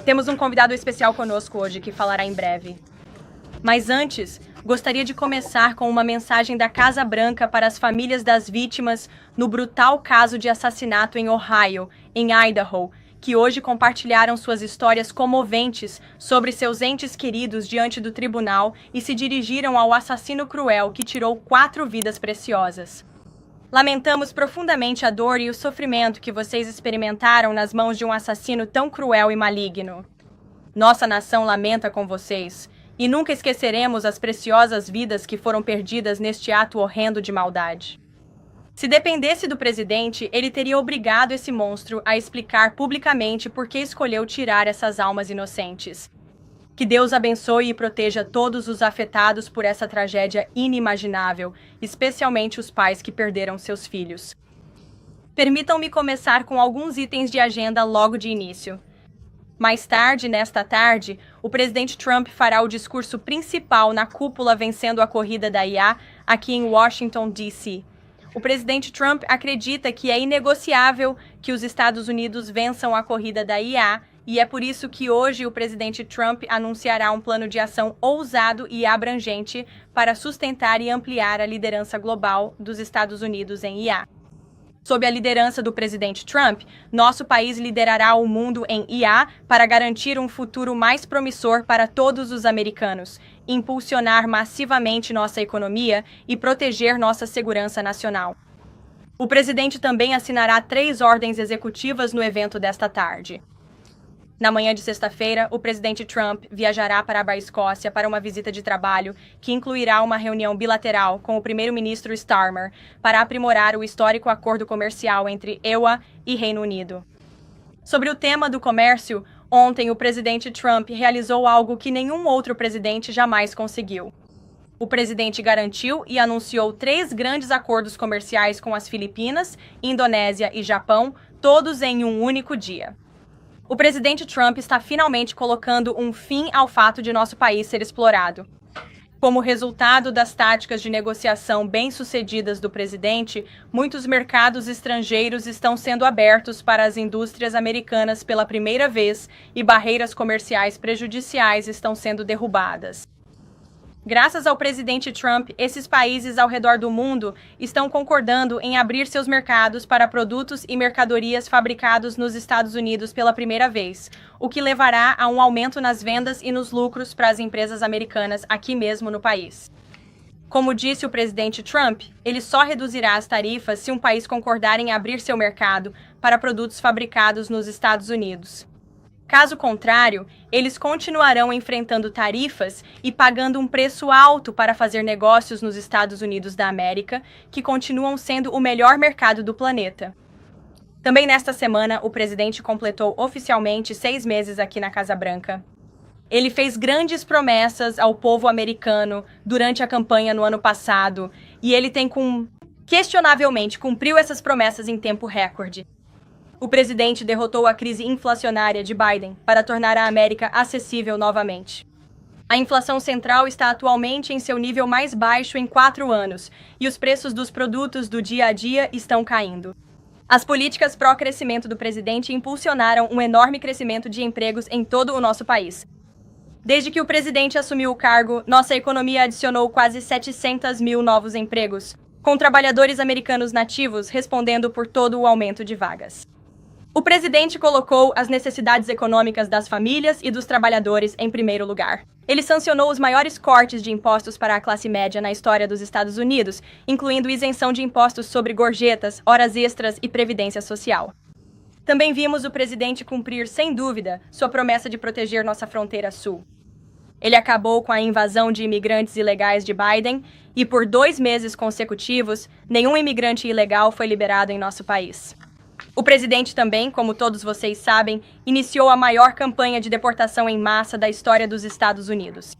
Temos um convidado especial conosco hoje que falará em breve. Mas antes, gostaria de começar com uma mensagem da Casa Branca para as famílias das vítimas no brutal caso de assassinato em Ohio, em Idaho, que hoje compartilharam suas histórias comoventes sobre seus entes queridos diante do tribunal e se dirigiram ao assassino cruel que tirou 4 vidas preciosas. Lamentamos profundamente a dor e o sofrimento que vocês experimentaram nas mãos de um assassino tão cruel e maligno. Nossa nação lamenta com vocês, e nunca esqueceremos as preciosas vidas que foram perdidas neste ato horrendo de maldade. Se dependesse do presidente, ele teria obrigado esse monstro a explicar publicamente por que escolheu tirar essas almas inocentes. Que Deus abençoe e proteja todos os afetados por essa tragédia inimaginável, especialmente os pais que perderam seus filhos. Permitam-me começar com alguns itens de agenda logo de início. Mais tarde, nesta tarde, o presidente Trump fará o discurso principal na cúpula vencendo a corrida da IA aqui em Washington, D.C. O presidente Trump acredita que é inegociável que os Estados Unidos vençam a corrida da IA, e é por isso que hoje o presidente Trump anunciará um plano de ação ousado e abrangente para sustentar e ampliar a liderança global dos Estados Unidos em IA. Sob a liderança do presidente Trump, nosso país liderará o mundo em IA para garantir um futuro mais promissor para todos os americanos, impulsionar massivamente nossa economia e proteger nossa segurança nacional. O presidente também assinará 3 ordens executivas no evento desta tarde. Na manhã de sexta-feira, o presidente Trump viajará para a Escócia para uma visita de trabalho que incluirá uma reunião bilateral com o primeiro-ministro Starmer para aprimorar o histórico acordo comercial entre EUA e Reino Unido. Sobre o tema do comércio, ontem o presidente Trump realizou algo que nenhum outro presidente jamais conseguiu. O presidente garantiu e anunciou 3 grandes acordos comerciais com as Filipinas, Indonésia e Japão, todos em um único dia. O presidente Trump está finalmente colocando um fim ao fato de nosso país ser explorado. Como resultado das táticas de negociação bem-sucedidas do presidente, muitos mercados estrangeiros estão sendo abertos para as indústrias americanas pela primeira vez e barreiras comerciais prejudiciais estão sendo derrubadas. Graças ao presidente Trump, esses países ao redor do mundo estão concordando em abrir seus mercados para produtos e mercadorias fabricados nos Estados Unidos pela primeira vez, o que levará a um aumento nas vendas e nos lucros para as empresas americanas aqui mesmo no país. Como disse o presidente Trump, ele só reduzirá as tarifas se um país concordar em abrir seu mercado para produtos fabricados nos Estados Unidos. Caso contrário, eles continuarão enfrentando tarifas e pagando um preço alto para fazer negócios nos Estados Unidos da América, que continuam sendo o melhor mercado do planeta. Também nesta semana, o presidente completou oficialmente 6 meses aqui na Casa Branca. Ele fez grandes promessas ao povo americano durante a campanha no ano passado, e ele questionavelmente cumpriu essas promessas em tempo recorde. O presidente derrotou a crise inflacionária de Biden para tornar a América acessível novamente. A inflação central está atualmente em seu nível mais baixo em 4 anos, e os preços dos produtos do dia a dia estão caindo. As políticas pró-crescimento do presidente impulsionaram um enorme crescimento de empregos em todo o nosso país. Desde que o presidente assumiu o cargo, nossa economia adicionou quase 700 mil novos empregos, com trabalhadores americanos nativos respondendo por todo o aumento de vagas. O presidente colocou as necessidades econômicas das famílias e dos trabalhadores em primeiro lugar. Ele sancionou os maiores cortes de impostos para a classe média na história dos Estados Unidos, incluindo isenção de impostos sobre gorjetas, horas extras e previdência social. Também vimos o presidente cumprir, sem dúvida, sua promessa de proteger nossa fronteira sul. Ele acabou com a invasão de imigrantes ilegais de Biden e, por 2 meses consecutivos, nenhum imigrante ilegal foi liberado em nosso país. O presidente também, como todos vocês sabem, iniciou a maior campanha de deportação em massa da história dos Estados Unidos.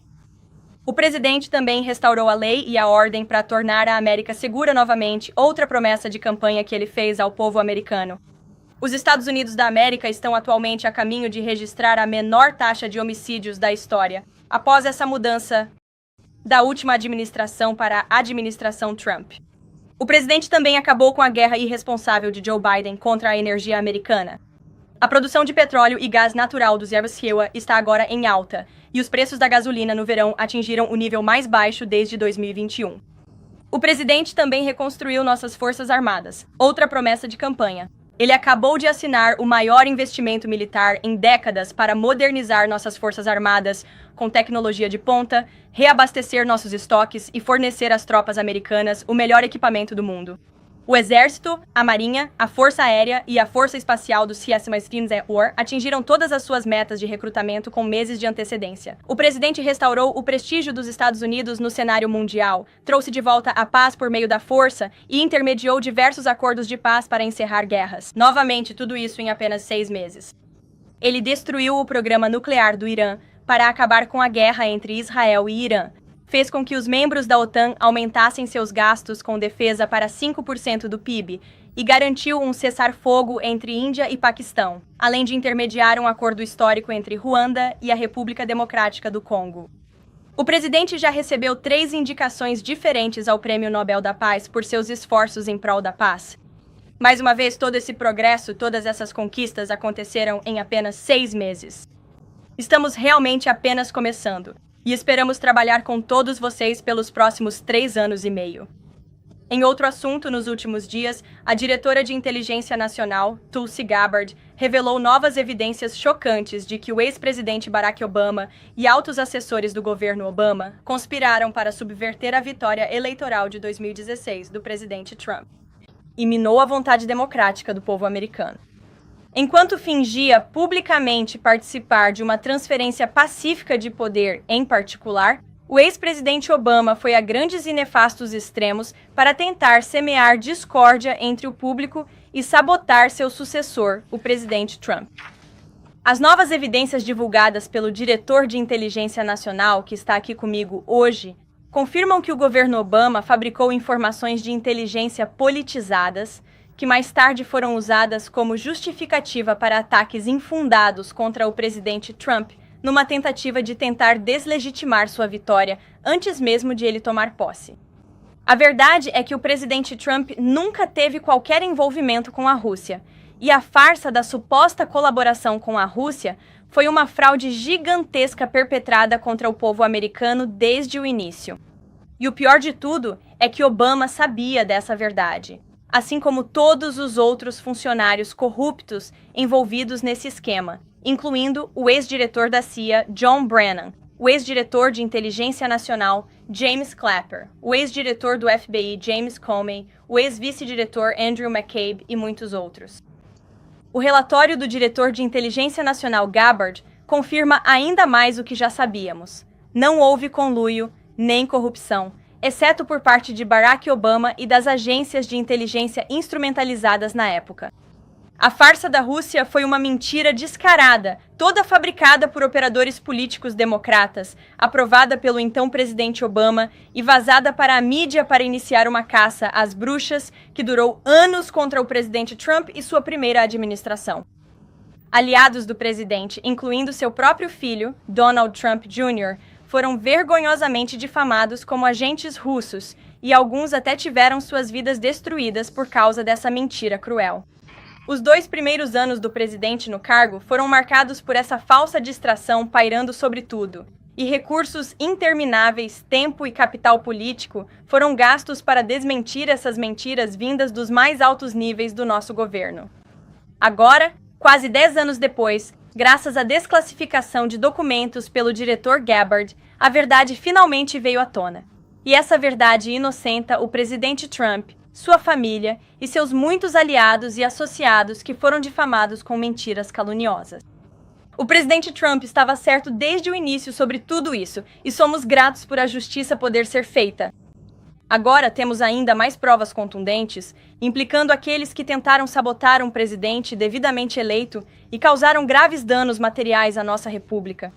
O presidente também restaurou a lei e a ordem para tornar a América segura novamente, outra promessa de campanha que ele fez ao povo americano. Os Estados Unidos da América estão atualmente a caminho de registrar a menor taxa de homicídios da história, após essa mudança da última administração para a administração Trump. O presidente também acabou com a guerra irresponsável de Joe Biden contra a energia americana. A produção de petróleo e gás natural dos Venezuela está agora em alta, e os preços da gasolina no verão atingiram o nível mais baixo desde 2021. O presidente também reconstruiu nossas forças armadas, outra promessa de campanha. Ele acabou de assinar o maior investimento militar em décadas para modernizar nossas forças armadas com tecnologia de ponta, reabastecer nossos estoques e fornecer às tropas americanas o melhor equipamento do mundo. O Exército, a Marinha, a Força Aérea e a Força Espacial do CSMS-10 atingiram todas as suas metas de recrutamento com meses de antecedência. O presidente restaurou o prestígio dos Estados Unidos no cenário mundial, trouxe de volta a paz por meio da força e intermediou diversos acordos de paz para encerrar guerras. Novamente, tudo isso em apenas 6 meses. Ele destruiu o programa nuclear do Irã para acabar com a guerra entre Israel e Irã. Fez com que os membros da OTAN aumentassem seus gastos com defesa para 5% do PIB e garantiu um cessar-fogo entre Índia e Paquistão, além de intermediar um acordo histórico entre Ruanda e a República Democrática do Congo. O presidente já recebeu 3 indicações diferentes ao Prêmio Nobel da Paz por seus esforços em prol da paz. Mais uma vez, todo esse progresso, todas essas conquistas aconteceram em apenas 6 meses. Estamos realmente apenas começando. E esperamos trabalhar com todos vocês pelos próximos 3 anos e meio. Em outro assunto, nos últimos dias, a diretora de Inteligência Nacional, Tulsi Gabbard, revelou novas evidências chocantes de que o ex-presidente Barack Obama e altos assessores do governo Obama conspiraram para subverter a vitória eleitoral de 2016 do presidente Trump e minou a vontade democrática do povo americano. Enquanto fingia publicamente participar de uma transferência pacífica de poder em particular, o ex-presidente Obama foi a grandes e nefastos extremos para tentar semear discórdia entre o público e sabotar seu sucessor, o presidente Trump. As novas evidências divulgadas pelo diretor de Inteligência Nacional, que está aqui comigo hoje, confirmam que o governo Obama fabricou informações de inteligência politizadas, que mais tarde foram usadas como justificativa para ataques infundados contra o presidente Trump, numa tentativa de tentar deslegitimar sua vitória antes mesmo de ele tomar posse. A verdade é que o presidente Trump nunca teve qualquer envolvimento com a Rússia, e a farsa da suposta colaboração com a Rússia foi uma fraude gigantesca perpetrada contra o povo americano desde o início. E o pior de tudo é que Obama sabia dessa verdade, assim como todos os outros funcionários corruptos envolvidos nesse esquema, incluindo o ex-diretor da CIA, John Brennan, o ex-diretor de Inteligência Nacional, James Clapper, o ex-diretor do FBI, James Comey, o ex-vice-diretor Andrew McCabe e muitos outros. O relatório do diretor de Inteligência Nacional, Gabbard, confirma ainda mais o que já sabíamos. Não houve conluio nem corrupção, exceto por parte de Barack Obama e das agências de inteligência instrumentalizadas na época. A farsa da Rússia foi uma mentira descarada, toda fabricada por operadores políticos democratas, aprovada pelo então presidente Obama e vazada para a mídia para iniciar uma caça às bruxas que durou anos contra o presidente Trump e sua primeira administração. Aliados do presidente, incluindo seu próprio filho, Donald Trump Jr., foram vergonhosamente difamados como agentes russos e alguns até tiveram suas vidas destruídas por causa dessa mentira cruel. Os 2 primeiros anos do presidente no cargo foram marcados por essa falsa distração pairando sobre tudo, e recursos intermináveis, tempo e capital político foram gastos para desmentir essas mentiras vindas dos mais altos níveis do nosso governo. Agora, quase 10 anos depois, graças à desclassificação de documentos pelo diretor Gabbard, a verdade finalmente veio à tona. E essa verdade inocenta o presidente Trump, sua família e seus muitos aliados e associados que foram difamados com mentiras caluniosas. O presidente Trump estava certo desde o início sobre tudo isso, e somos gratos por a justiça poder ser feita. Agora temos ainda mais provas contundentes, implicando aqueles que tentaram sabotar um presidente devidamente eleito e causaram graves danos materiais à nossa república.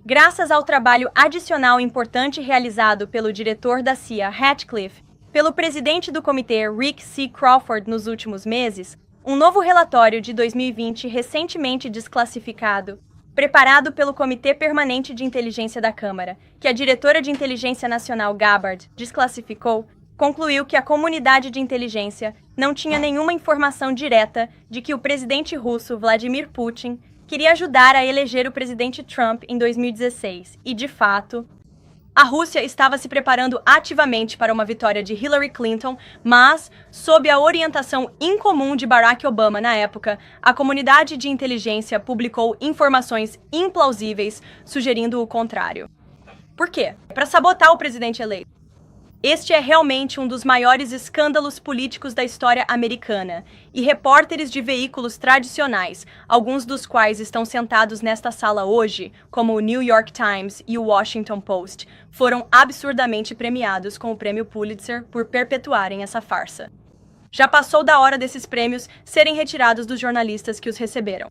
Graças ao trabalho adicional importante realizado pelo diretor da CIA, Ratcliffe, pelo presidente do comitê, Rick C. Crawford, nos últimos meses, um novo relatório de 2020 recentemente desclassificado, preparado pelo Comitê Permanente de Inteligência da Câmara, que a diretora de Inteligência Nacional Gabbard desclassificou, concluiu que a comunidade de inteligência não tinha nenhuma informação direta de que o presidente russo Vladimir Putin queria ajudar a eleger o presidente Trump em 2016 e, de fato, a Rússia estava se preparando ativamente para uma vitória de Hillary Clinton, mas, sob a orientação incomum de Barack Obama na época, a comunidade de inteligência publicou informações implausíveis sugerindo o contrário. Por quê? Para sabotar o presidente eleito. Este é realmente um dos maiores escândalos políticos da história americana, e repórteres de veículos tradicionais, alguns dos quais estão sentados nesta sala hoje, como o New York Times e o Washington Post, foram absurdamente premiados com o prêmio Pulitzer por perpetuarem essa farsa. Já passou da hora desses prêmios serem retirados dos jornalistas que os receberam.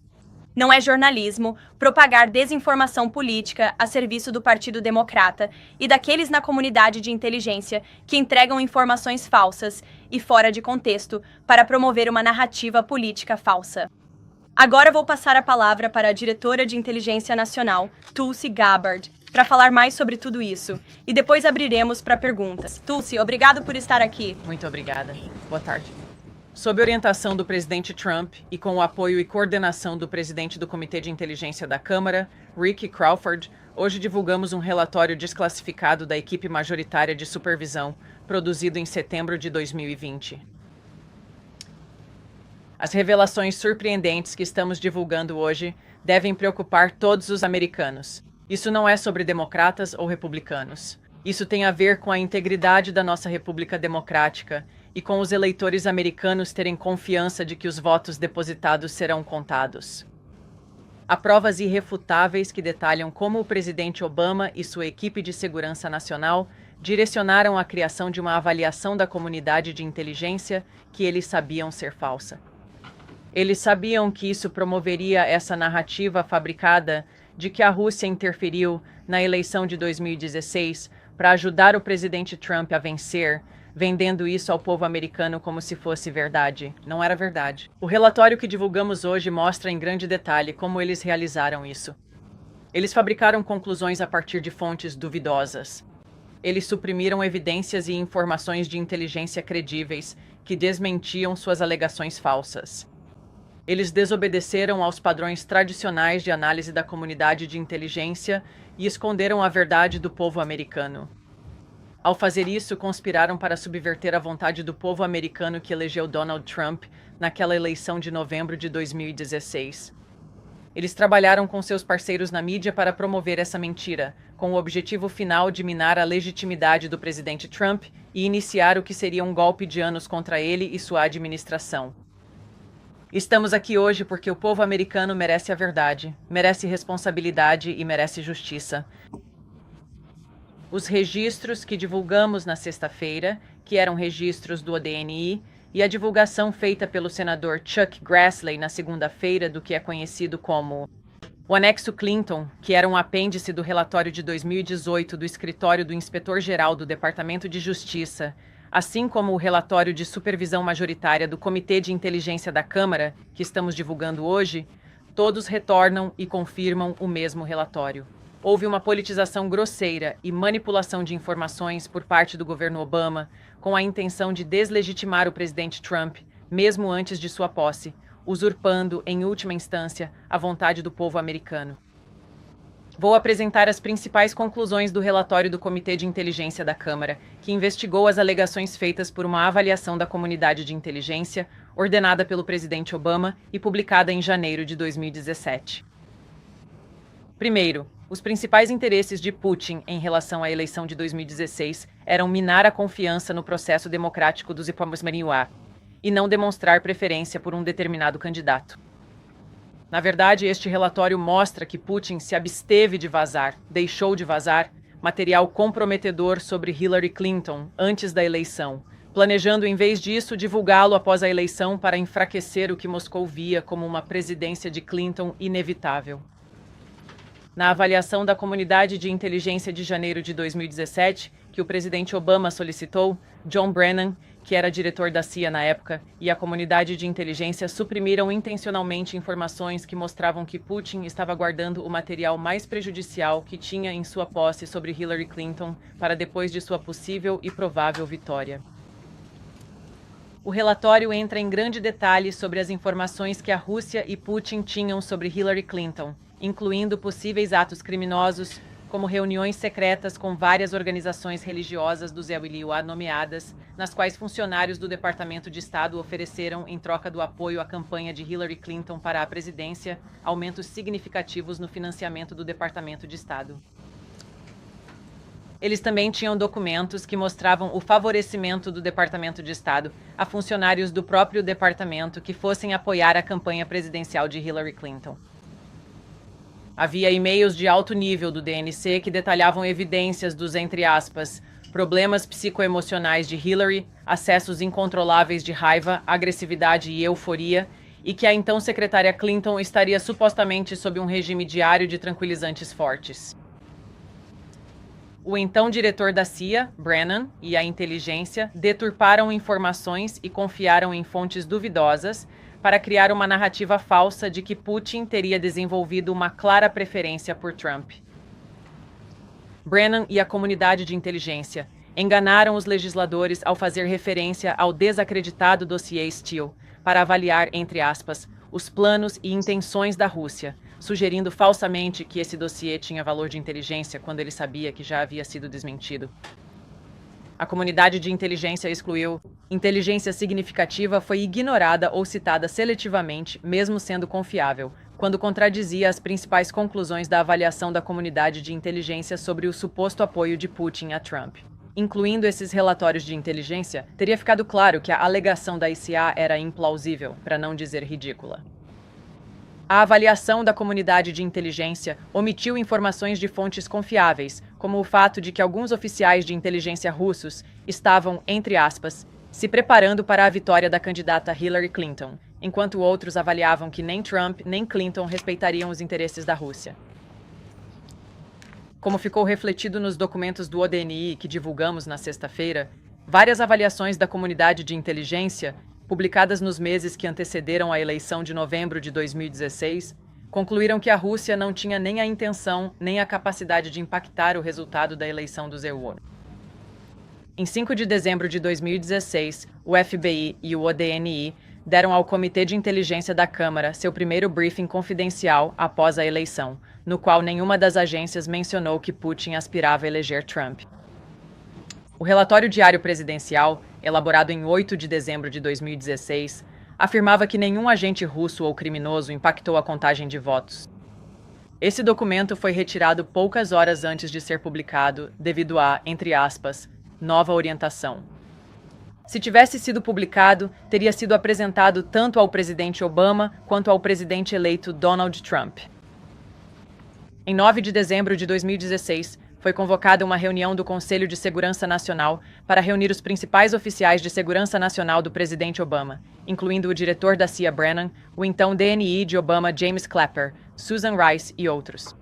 Não é jornalismo propagar desinformação política a serviço do Partido Democrata e daqueles na comunidade de inteligência que entregam informações falsas e fora de contexto para promover uma narrativa política falsa. Agora vou passar a palavra para a diretora de Inteligência Nacional, Tulsi Gabbard, para falar mais sobre tudo isso. E depois abriremos para perguntas. Tulsi, obrigado por estar aqui. Muito obrigada. Boa tarde. Sob orientação do presidente Trump e com o apoio e coordenação do presidente do Comitê de Inteligência da Câmara, Rick Crawford, hoje divulgamos um relatório desclassificado da equipe majoritária de supervisão, produzido em setembro de 2020. As revelações surpreendentes que estamos divulgando hoje devem preocupar todos os americanos. Isso não é sobre democratas ou republicanos. Isso tem a ver com a integridade da nossa República Democrática e com os eleitores americanos terem confiança de que os votos depositados serão contados. Há provas irrefutáveis que detalham como o presidente Obama e sua equipe de segurança nacional direcionaram a criação de uma avaliação da comunidade de inteligência que eles sabiam ser falsa. Eles sabiam que isso promoveria essa narrativa fabricada de que a Rússia interferiu na eleição de 2016 para ajudar o presidente Trump a vencer, vendendo isso ao povo americano como se fosse verdade. Não era verdade. O relatório que divulgamos hoje mostra em grande detalhe como eles realizaram isso. Eles fabricaram conclusões a partir de fontes duvidosas. Eles suprimiram evidências e informações de inteligência credíveis que desmentiam suas alegações falsas. Eles desobedeceram aos padrões tradicionais de análise da comunidade de inteligência e esconderam a verdade do povo americano. Ao fazer isso, conspiraram para subverter a vontade do povo americano que elegeu Donald Trump naquela eleição de novembro de 2016. Eles trabalharam com seus parceiros na mídia para promover essa mentira, com o objetivo final de minar a legitimidade do presidente Trump e iniciar o que seria um golpe de anos contra ele e sua administração. Estamos aqui hoje porque o povo americano merece a verdade, merece responsabilidade e merece justiça. Os registros que divulgamos na sexta-feira, que eram registros do ODNI, e a divulgação feita pelo senador Chuck Grassley na segunda-feira do que é conhecido como o anexo Clinton, que era um apêndice do relatório de 2018 do escritório do inspetor-geral do Departamento de Justiça, assim como o relatório de supervisão majoritária do Comitê de Inteligência da Câmara, que estamos divulgando hoje, todos retornam e confirmam o mesmo relatório. Houve uma politização grosseira e manipulação de informações por parte do governo Obama, com a intenção de deslegitimar o presidente Trump, mesmo antes de sua posse, usurpando, em última instância, a vontade do povo americano. Vou apresentar as principais conclusões do relatório do Comitê de Inteligência da Câmara, que investigou as alegações feitas por uma avaliação da comunidade de inteligência, ordenada pelo presidente Obama e publicada em janeiro de 2017. Primeiro, os principais interesses de Putin em relação à eleição de 2016 eram minar a confiança no processo democrático dos Ipamosmaniuá e não demonstrar preferência por um determinado candidato. Na verdade, este relatório mostra que Putin se absteve de vazar, deixou de vazar, material comprometedor sobre Hillary Clinton antes da eleição, planejando, em vez disso, divulgá-lo após a eleição para enfraquecer o que Moscou via como uma presidência de Clinton inevitável. Na avaliação da comunidade de inteligência de janeiro de 2017, que o presidente Obama solicitou, John Brennan, que era diretor da CIA na época, e a comunidade de inteligência suprimiram intencionalmente informações que mostravam que Putin estava guardando o material mais prejudicial que tinha em sua posse sobre Hillary Clinton para depois de sua possível e provável vitória. O relatório entra em grande detalhe sobre as informações que a Rússia e Putin tinham sobre Hillary Clinton, incluindo possíveis atos criminosos, como reuniões secretas com várias organizações religiosas do Zé Williwa nomeadas, nas quais funcionários do Departamento de Estado ofereceram, em troca do apoio à campanha de Hillary Clinton para a presidência, aumentos significativos no financiamento do Departamento de Estado. Eles também tinham documentos que mostravam o favorecimento do Departamento de Estado a funcionários do próprio departamento que fossem apoiar a campanha presidencial de Hillary Clinton. Havia e-mails de alto nível do DNC que detalhavam evidências dos, entre aspas, problemas psicoemocionais de Hillary, acessos incontroláveis de raiva, agressividade e euforia, e que a então secretária Clinton estaria supostamente sob um regime diário de tranquilizantes fortes. O então diretor da CIA, Brennan, e a inteligência deturparam informações e confiaram em fontes duvidosas para criar uma narrativa falsa de que Putin teria desenvolvido uma clara preferência por Trump. Brennan e a comunidade de inteligência enganaram os legisladores ao fazer referência ao desacreditado dossiê Steele para avaliar, entre aspas, os planos e intenções da Rússia, sugerindo falsamente que esse dossiê tinha valor de inteligência quando ele sabia que já havia sido desmentido. A comunidade de inteligência excluiu. Inteligência significativa foi ignorada ou citada seletivamente, mesmo sendo confiável, quando contradizia as principais conclusões da avaliação da comunidade de inteligência sobre o suposto apoio de Putin a Trump. Incluindo esses relatórios de inteligência, teria ficado claro que a alegação da ICA era implausível, para não dizer ridícula. A avaliação da comunidade de inteligência omitiu informações de fontes confiáveis, como o fato de que alguns oficiais de inteligência russos estavam, entre aspas, se preparando para a vitória da candidata Hillary Clinton, enquanto outros avaliavam que nem Trump nem Clinton respeitariam os interesses da Rússia. Como ficou refletido nos documentos do ODNI que divulgamos na sexta-feira, várias avaliações da comunidade de inteligência, publicadas nos meses que antecederam a eleição de novembro de 2016, concluíram que a Rússia não tinha nem a intenção nem a capacidade de impactar o resultado da eleição do ZEW. Em 5 de dezembro de 2016, o FBI e o ODNI deram ao Comitê de Inteligência da Câmara seu primeiro briefing confidencial após a eleição, no qual nenhuma das agências mencionou que Putin aspirava a eleger Trump. O relatório diário presidencial, elaborado em 8 de dezembro de 2016, afirmava que nenhum agente russo ou criminoso impactou a contagem de votos. Esse documento foi retirado poucas horas antes de ser publicado devido a, entre aspas, nova orientação. Se tivesse sido publicado, teria sido apresentado tanto ao presidente Obama quanto ao presidente eleito Donald Trump. Em 9 de dezembro de 2016, foi convocada uma reunião do Conselho de Segurança Nacional para reunir os principais oficiais de segurança nacional do presidente Obama, incluindo o diretor da CIA Brennan, o então DNI de Obama James Clapper, Susan Rice e outros.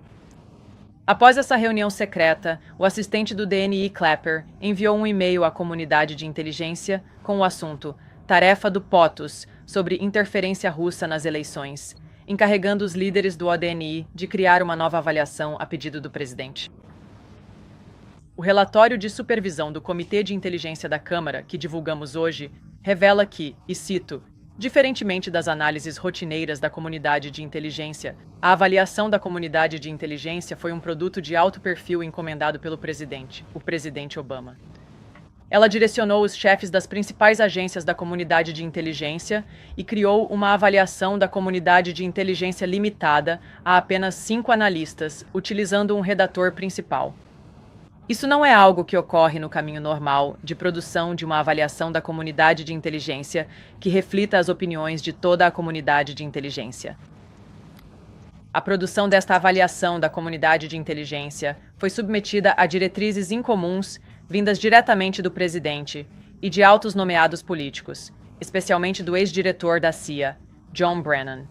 Após essa reunião secreta, o assistente do DNI Clapper enviou um e-mail à comunidade de inteligência com o assunto Tarefa do POTUS sobre interferência russa nas eleições, encarregando os líderes do ODNI de criar uma nova avaliação a pedido do presidente. O relatório de supervisão do Comitê de Inteligência da Câmara, que divulgamos hoje, revela que, e cito, diferentemente das análises rotineiras da comunidade de inteligência, a avaliação da comunidade de inteligência foi um produto de alto perfil encomendado pelo presidente, o presidente Obama. Ela direcionou os chefes das principais agências da comunidade de inteligência e criou uma avaliação da comunidade de inteligência limitada a apenas 5 analistas, utilizando um redator principal. Isso não é algo que ocorre no caminho normal de produção de uma avaliação da comunidade de inteligência que reflita as opiniões de toda a comunidade de inteligência. A produção desta avaliação da comunidade de inteligência foi submetida a diretrizes incomuns vindas diretamente do presidente e de altos nomeados políticos, especialmente do ex-diretor da CIA, John Brennan.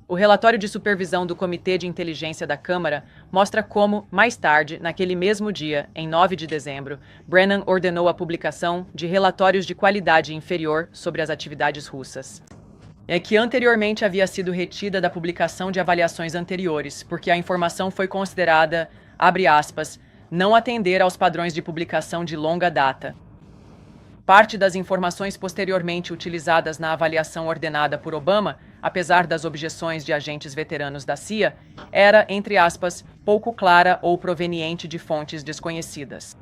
O relatório de supervisão do Comitê de Inteligência da Câmara mostra como, mais tarde, naquele mesmo dia, em 9 de dezembro, Brennan ordenou a publicação de relatórios de qualidade inferior sobre as atividades russas. É que anteriormente havia sido retida da publicação de avaliações anteriores, porque a informação foi considerada, abre aspas, não atender aos padrões de publicação de longa data. Parte das informações posteriormente utilizadas na avaliação ordenada por Obama, apesar das objeções de agentes veteranos da CIA, era, entre aspas, pouco clara ou proveniente de fontes desconhecidas.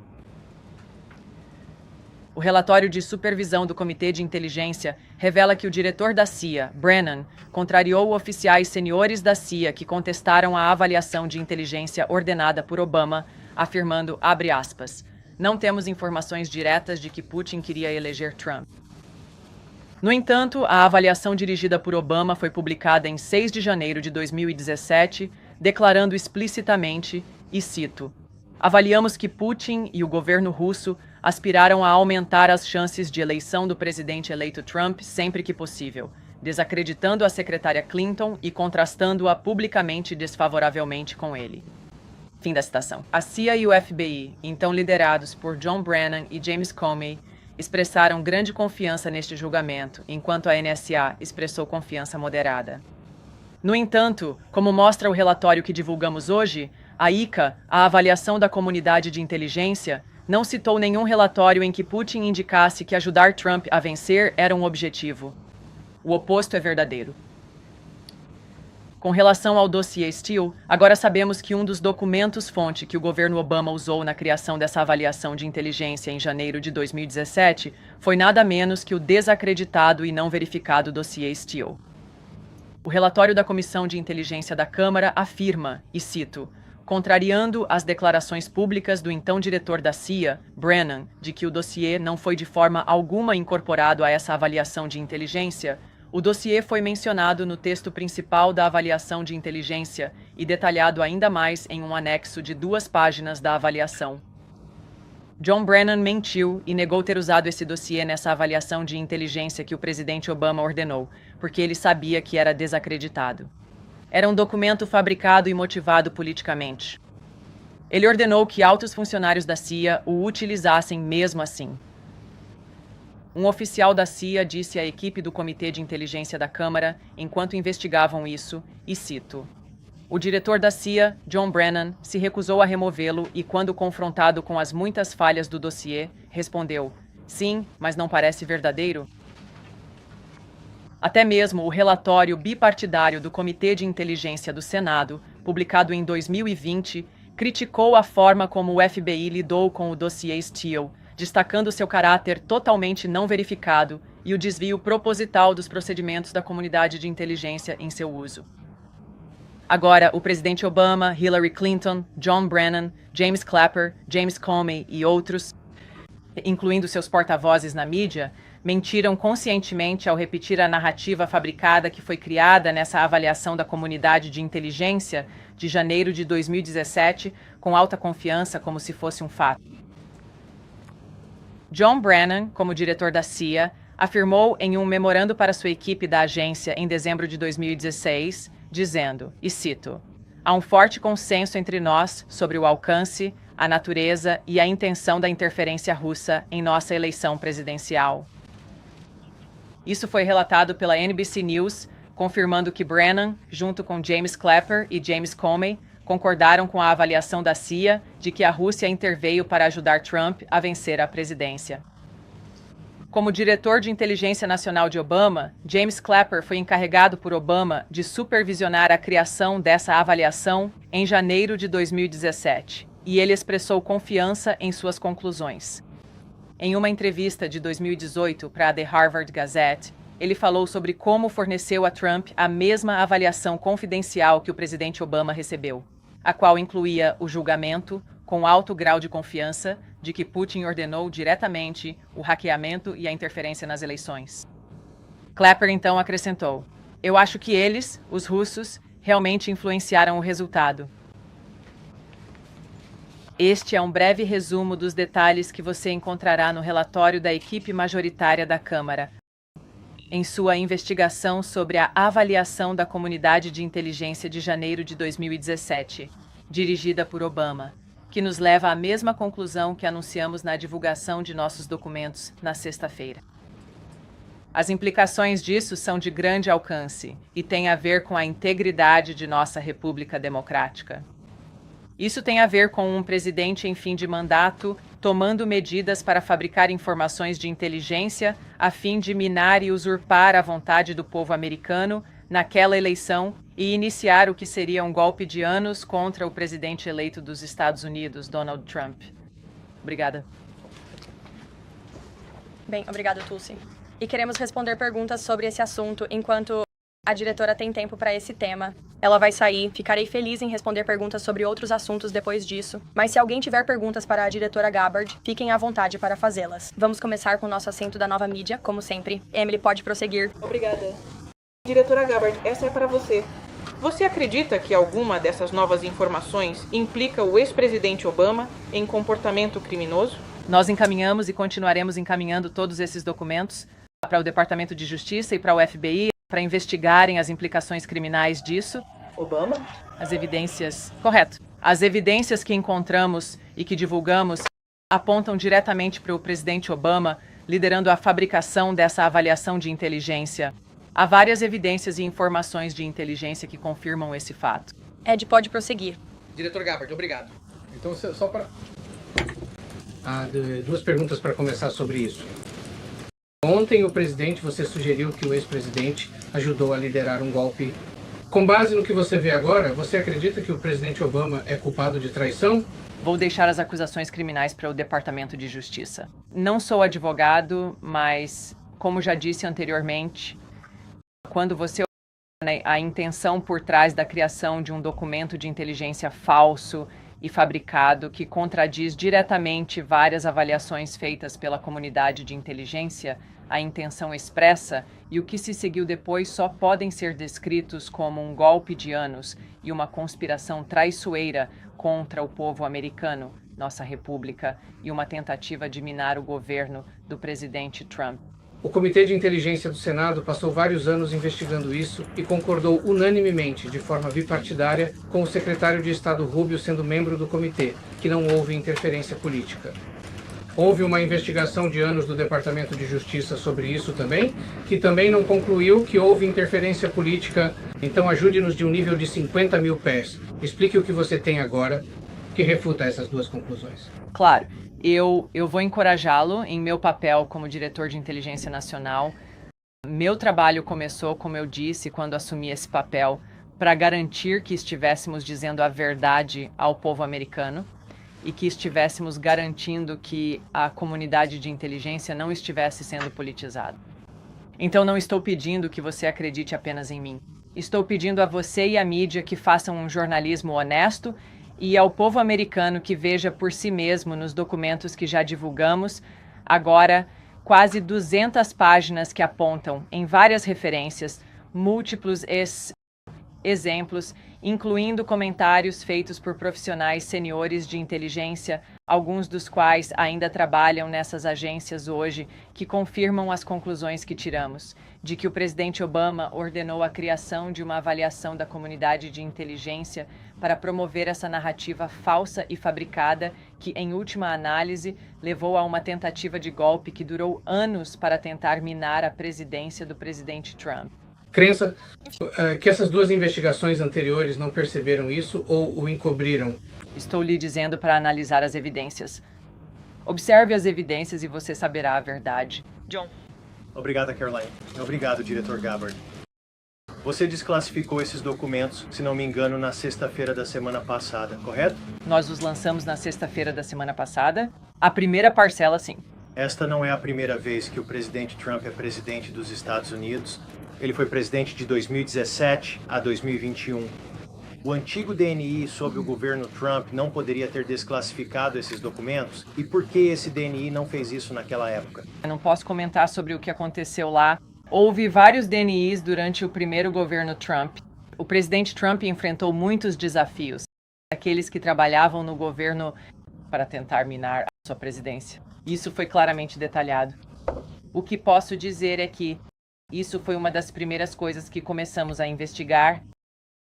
O relatório de supervisão do Comitê de Inteligência revela que o diretor da CIA, Brennan, contrariou oficiais seniores da CIA que contestaram a avaliação de inteligência ordenada por Obama, afirmando, abre aspas, não temos informações diretas de que Putin queria eleger Trump. No entanto, a avaliação dirigida por Obama foi publicada em 6 de janeiro de 2017, declarando explicitamente, e cito, avaliamos que Putin e o governo russo aspiraram a aumentar as chances de eleição do presidente eleito Trump sempre que possível, desacreditando a secretária Clinton e contrastando-a publicamente desfavoravelmente com ele. Fim da citação. A CIA e o FBI, então liderados por John Brennan e James Comey, expressaram grande confiança neste julgamento, enquanto a NSA expressou confiança moderada. No entanto, como mostra o relatório que divulgamos hoje, a ICA, a avaliação da comunidade de inteligência, não citou nenhum relatório em que Putin indicasse que ajudar Trump a vencer era um objetivo. O oposto é verdadeiro. Com relação ao dossiê Steele, agora sabemos que um dos documentos-fonte que o governo Obama usou na criação dessa avaliação de inteligência em janeiro de 2017 foi nada menos que o desacreditado e não verificado dossiê Steele. O relatório da Comissão de Inteligência da Câmara afirma, e cito, contrariando as declarações públicas do então diretor da CIA, Brennan, de que o dossiê não foi de forma alguma incorporado a essa avaliação de inteligência, o dossiê foi mencionado no texto principal da avaliação de inteligência e detalhado ainda mais em um anexo de 2 páginas da avaliação. John Brennan mentiu e negou ter usado esse dossiê nessa avaliação de inteligência que o presidente Obama ordenou, porque ele sabia que era desacreditado. Era um documento fabricado e motivado politicamente. Ele ordenou que altos funcionários da CIA o utilizassem mesmo assim. Um oficial da CIA disse à equipe do Comitê de Inteligência da Câmara, enquanto investigavam isso, e cito, o diretor da CIA, John Brennan, se recusou a removê-lo e, quando confrontado com as muitas falhas do dossiê, respondeu, sim, mas não parece verdadeiro? Até mesmo o relatório bipartidário do Comitê de Inteligência do Senado, publicado em 2020, criticou a forma como o FBI lidou com o dossiê Steele, destacando seu caráter totalmente não verificado e o desvio proposital dos procedimentos da comunidade de inteligência em seu uso. Agora, o presidente Obama, Hillary Clinton, John Brennan, James Clapper, James Comey e outros, incluindo seus porta-vozes na mídia, mentiram conscientemente ao repetir a narrativa fabricada que foi criada nessa avaliação da comunidade de inteligência de janeiro de 2017, com alta confiança como se fosse um fato. John Brennan, como diretor da CIA, afirmou em um memorando para sua equipe da agência em dezembro de 2016, dizendo, e cito, há um forte consenso entre nós sobre o alcance, a natureza e a intenção da interferência russa em nossa eleição presidencial. Isso foi relatado pela NBC News, confirmando que Brennan, junto com James Clapper e James Comey, concordaram com a avaliação da CIA de que a Rússia interveio para ajudar Trump a vencer a presidência. Como diretor de inteligência nacional de Obama, James Clapper foi encarregado por Obama de supervisionar a criação dessa avaliação em janeiro de 2017, e ele expressou confiança em suas conclusões. Em uma entrevista de 2018 para a The Harvard Gazette, ele falou sobre como forneceu a Trump a mesma avaliação confidencial que o presidente Obama recebeu, a qual incluía o julgamento, com alto grau de confiança, de que Putin ordenou diretamente o hackeamento e a interferência nas eleições. Clapper então acrescentou, eu acho que eles, os russos, realmente influenciaram o resultado. Este é um breve resumo dos detalhes que você encontrará no relatório da equipe majoritária da Câmara, em sua investigação sobre a avaliação da comunidade de inteligência de janeiro de 2017, dirigida por Obama, que nos leva à mesma conclusão que anunciamos na divulgação de nossos documentos na sexta-feira. As implicações disso são de grande alcance e têm a ver com a integridade de nossa República Democrática. Isso tem a ver com um presidente em fim de mandato tomando medidas para fabricar informações de inteligência a fim de minar e usurpar a vontade do povo americano naquela eleição e iniciar o que seria um golpe de anos contra o presidente eleito dos Estados Unidos, Donald Trump. Obrigada. Bem, obrigado, Tulsi. E queremos responder perguntas sobre esse assunto enquanto a diretora tem tempo para esse tema. Ela vai sair, ficarei feliz em responder perguntas sobre outros assuntos depois disso. Mas se alguém tiver perguntas para a diretora Gabbard, fiquem à vontade para fazê-las. Vamos começar com o nosso assento da nova mídia, como sempre. Emily, pode prosseguir. Obrigada. Diretora Gabbard, essa é para você. Você acredita que alguma dessas novas informações implica o ex-presidente Obama em comportamento criminoso? Nós encaminhamos e continuaremos encaminhando todos esses documentos para o Departamento de Justiça e para o FBI para investigarem as implicações criminais disso. Obama? As evidências... Correto. As evidências que encontramos e que divulgamos apontam diretamente para o presidente Obama liderando a fabricação dessa avaliação de inteligência. Há várias evidências e informações de inteligência que confirmam esse fato. Ed, pode prosseguir. Diretor Gabbard, obrigado. Então, só para... duas perguntas para começar sobre isso. Ontem, você sugeriu que o ex-presidente ajudou a liderar um golpe. Com base no que você vê agora, você acredita que o presidente Obama é culpado de traição? Vou deixar as acusações criminais para o Departamento de Justiça. Não sou advogado, mas, como já disse anteriormente, quando você olha a intenção por trás da criação de um documento de inteligência falso e fabricado que contradiz diretamente várias avaliações feitas pela comunidade de inteligência, a intenção expressa e o que se seguiu depois só podem ser descritos como um golpe de anos e uma conspiração traiçoeira contra o povo americano, nossa república, e uma tentativa de minar o governo do presidente Trump. O Comitê de Inteligência do Senado passou vários anos investigando isso e concordou unanimemente, de forma bipartidária, com o secretário de Estado Rubio sendo membro do comitê, que não houve interferência política. Houve uma investigação de anos do Departamento de Justiça sobre isso também, que também não concluiu que houve interferência política. Então ajude-nos de um nível de 50 mil pés. Explique o que você tem agora, que refuta essas duas conclusões. Claro, eu vou encorajá-lo em meu papel como diretor de inteligência nacional. Meu trabalho começou, como eu disse, quando assumi esse papel, para garantir que estivéssemos dizendo a verdade ao povo americano e que estivéssemos garantindo que a comunidade de inteligência não estivesse sendo politizada. Então não estou pedindo que você acredite apenas em mim. Estou pedindo a você e à mídia que façam um jornalismo honesto e ao povo americano que veja por si mesmo nos documentos que já divulgamos, agora quase 200 páginas que apontam em várias referências, múltiplos exemplos, incluindo comentários feitos por profissionais seniores de inteligência, alguns dos quais ainda trabalham nessas agências hoje, que confirmam as conclusões que tiramos, de que o presidente Obama ordenou a criação de uma avaliação da comunidade de inteligência para promover essa narrativa falsa e fabricada que, em última análise, levou a uma tentativa de golpe que durou anos para tentar minar a presidência do presidente Trump. Crença que essas duas investigações anteriores não perceberam isso ou o encobriram? Estou lhe dizendo para analisar as evidências. Observe as evidências e você saberá a verdade. John. Obrigada, Caroline. Obrigado, diretor Gabbard. Você desclassificou esses documentos, se não me engano, na sexta-feira da semana passada, correto? Nós os lançamos na sexta-feira da semana passada. A primeira parcela, sim. Esta não é a primeira vez que o presidente Trump é presidente dos Estados Unidos. Ele foi presidente de 2017 a 2021. O antigo DNI sob o governo Trump não poderia ter desclassificado esses documentos? E por que esse DNI não fez isso naquela época? Eu não posso comentar sobre o que aconteceu lá. Houve vários DNIs durante o primeiro governo Trump. O presidente Trump enfrentou muitos desafios, aqueles que trabalhavam no governo para tentar minar a sua presidência. Isso foi claramente detalhado. O que posso dizer é que isso foi uma das primeiras coisas que começamos a investigar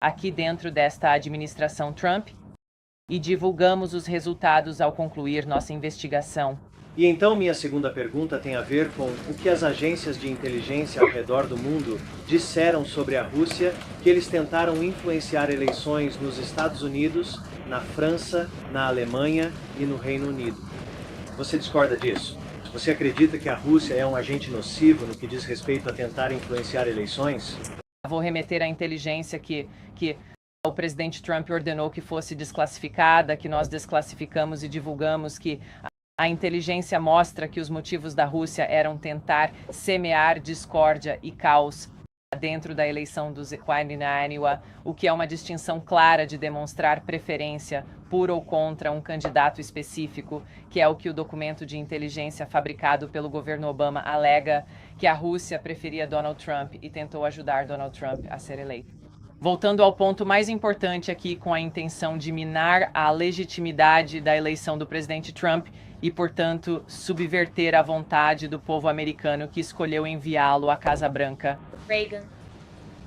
aqui dentro desta administração Trump e divulgamos os resultados ao concluir nossa investigação. E então minha segunda pergunta tem a ver com o que as agências de inteligência ao redor do mundo disseram sobre a Rússia, que eles tentaram influenciar eleições nos Estados Unidos, na França, na Alemanha e no Reino Unido. Você discorda disso? Você acredita que a Rússia é um agente nocivo no que diz respeito a tentar influenciar eleições? Vou remeter à inteligência que o presidente Trump ordenou que fosse desclassificada, que nós desclassificamos e divulgamos, que a inteligência mostra que os motivos da Rússia eram tentar semear discórdia e caos dentro da eleição do Iowa, o que é uma distinção clara de demonstrar preferência por ou contra um candidato específico, que é o que o documento de inteligência fabricado pelo governo Obama alega, que a Rússia preferia Donald Trump e tentou ajudar Donald Trump a ser eleito. Voltando ao ponto mais importante aqui, com a intenção de minar a legitimidade da eleição do presidente Trump e, portanto, subverter a vontade do povo americano que escolheu enviá-lo à Casa Branca. Reagan.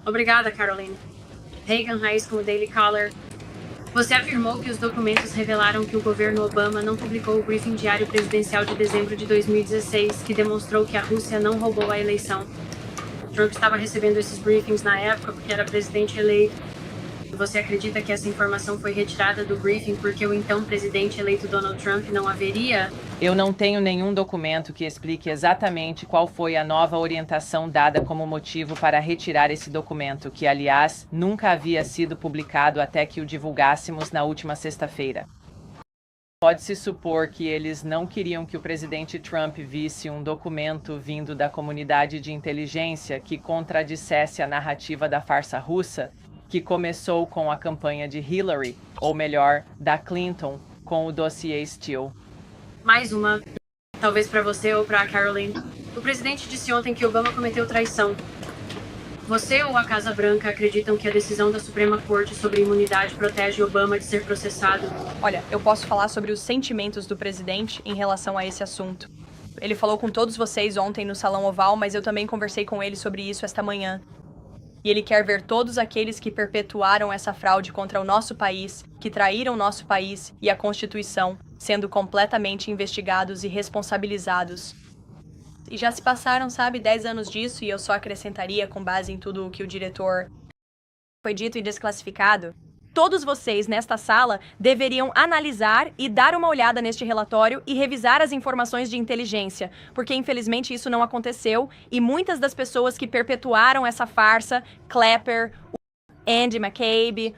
Obrigada, Caroline. Reagan Reis com o Daily Caller. Você afirmou que os documentos revelaram que o governo Obama não publicou o briefing diário presidencial de dezembro de 2016, que demonstrou que a Rússia não roubou a eleição. Trump estava recebendo esses briefings na época porque era presidente eleito. Você acredita que essa informação foi retirada do briefing porque o então presidente eleito Donald Trump não haveria? Eu não tenho nenhum documento que explique exatamente qual foi a nova orientação dada como motivo para retirar esse documento, que, aliás, nunca havia sido publicado até que o divulgássemos na última sexta-feira. Pode-se supor que eles não queriam que o presidente Trump visse um documento vindo da comunidade de inteligência que contradissesse a narrativa da farsa russa, que começou com a campanha de Hillary, ou melhor, da Clinton, com o dossiê Steele. Mais uma, talvez para você ou para Caroline. O presidente disse ontem que Obama cometeu traição. Você ou a Casa Branca acreditam que a decisão da Suprema Corte sobre imunidade protege Obama de ser processado? Olha, eu posso falar sobre os sentimentos do presidente em relação a esse assunto. Ele falou com todos vocês ontem no Salão Oval, mas eu também conversei com ele sobre isso esta manhã. E ele quer ver todos aqueles que perpetuaram essa fraude contra o nosso país, que traíram nosso país e a Constituição, sendo completamente investigados e responsabilizados. E já se passaram, 10 anos disso, e eu só acrescentaria, com base em tudo o que o diretor foi dito e desclassificado. Todos vocês nesta sala deveriam analisar e dar uma olhada neste relatório e revisar as informações de inteligência, porque infelizmente isso não aconteceu e muitas das pessoas que perpetuaram essa farsa, Clapper, Andy McCabe,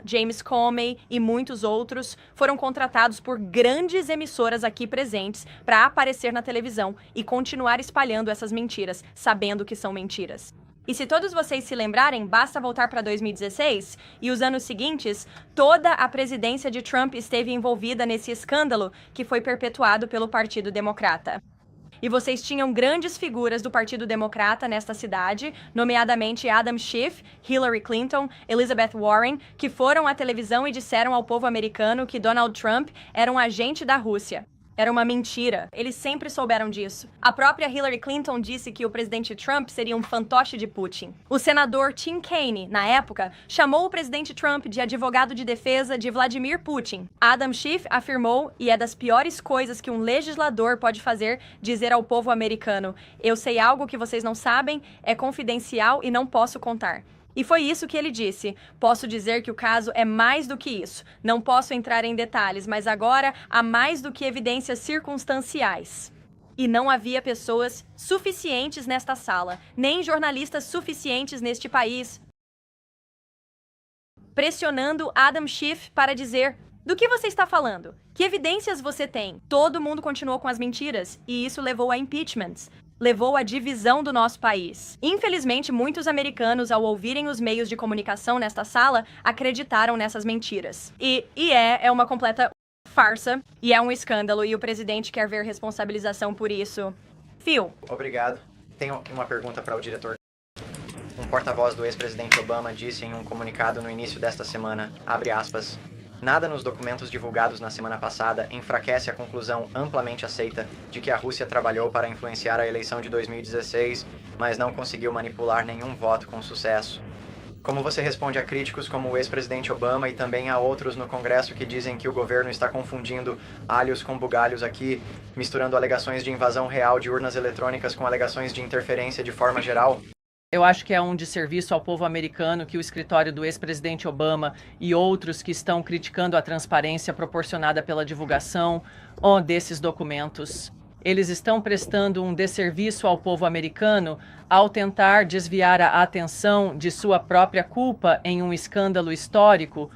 James Comey e muitos outros, foram contratados por grandes emissoras aqui presentes para aparecer na televisão e continuar espalhando essas mentiras, sabendo que são mentiras. E se todos vocês se lembrarem, basta voltar para 2016 e os anos seguintes, toda a presidência de Trump esteve envolvida nesse escândalo que foi perpetuado pelo Partido Democrata. E vocês tinham grandes figuras do Partido Democrata nesta cidade, nomeadamente Adam Schiff, Hillary Clinton, Elizabeth Warren, que foram à televisão e disseram ao povo americano que Donald Trump era um agente da Rússia. Era uma mentira. Eles sempre souberam disso. A própria Hillary Clinton disse que o presidente Trump seria um fantoche de Putin. O senador Tim Kaine, na época, chamou o presidente Trump de advogado de defesa de Vladimir Putin. Adam Schiff afirmou, e é das piores coisas que um legislador pode fazer, dizer ao povo americano: eu sei algo que vocês não sabem, é confidencial e não posso contar. E foi isso que ele disse. Posso dizer que o caso é mais do que isso. Não posso entrar em detalhes, mas agora há mais do que evidências circunstanciais. E não havia pessoas suficientes nesta sala, nem jornalistas suficientes neste país, pressionando Adam Schiff para dizer: do que você está falando? Que evidências você tem? Todo mundo continuou com as mentiras, e isso levou a impeachments. Levou à divisão do nosso país. Infelizmente, muitos americanos, ao ouvirem os meios de comunicação nesta sala, acreditaram nessas mentiras. E é uma completa farsa, e é um escândalo, e o presidente quer ver responsabilização por isso. Phil. Obrigado. Tenho uma pergunta para o diretor. Um porta-voz do ex-presidente Obama disse em um comunicado no início desta semana, abre aspas, nada nos documentos divulgados na semana passada enfraquece a conclusão amplamente aceita de que a Rússia trabalhou para influenciar a eleição de 2016, mas não conseguiu manipular nenhum voto com sucesso. Como você responde a críticos como o ex-presidente Obama e também a outros no Congresso que dizem que o governo está confundindo alhos com bugalhos aqui, misturando alegações de invasão real de urnas eletrônicas com alegações de interferência de forma geral? Eu acho que é um desserviço ao povo americano que o escritório do ex-presidente Obama e outros que estão criticando a transparência proporcionada pela divulgação desses documentos. Eles estão prestando um desserviço ao povo americano ao tentar desviar a atenção de sua própria culpa em um escândalo histórico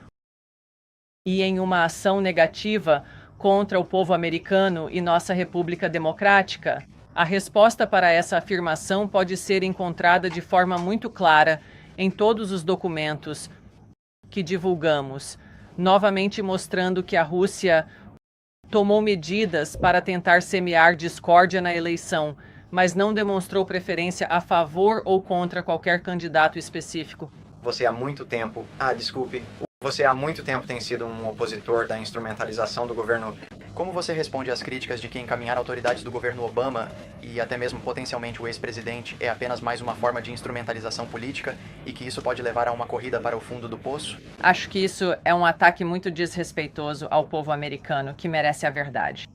e em uma ação negativa contra o povo americano e nossa República Democrática. A resposta para essa afirmação pode ser encontrada de forma muito clara em todos os documentos que divulgamos, novamente mostrando que a Rússia tomou medidas para tentar semear discórdia na eleição, mas não demonstrou preferência a favor ou contra qualquer candidato específico. Você há muito tempo tem sido um opositor da instrumentalização do governo. Como você responde às críticas de que encaminhar autoridades do governo Obama e até mesmo potencialmente o ex-presidente é apenas mais uma forma de instrumentalização política e que isso pode levar a uma corrida para o fundo do poço? Acho que isso é um ataque muito desrespeitoso ao povo americano, que merece a verdade.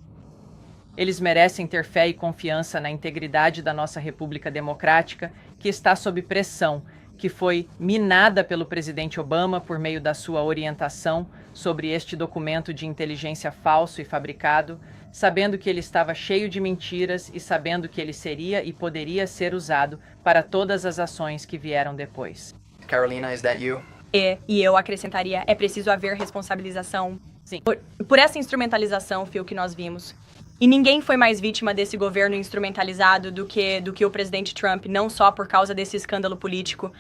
Eles merecem ter fé e confiança na integridade da nossa República Democrática, que está sob pressão, que foi minada pelo presidente Obama por meio da sua orientação sobre este documento de inteligência falso e fabricado, sabendo que ele estava cheio de mentiras e sabendo que ele seria e poderia ser usado para todas as ações que vieram depois. Carolina, is that you? E eu acrescentaria, é preciso haver responsabilização. Sim. Por essa instrumentalização, Phil, que nós vimos. E ninguém foi mais vítima desse governo instrumentalizado do que o presidente Trump, não só por causa desse escândalo político.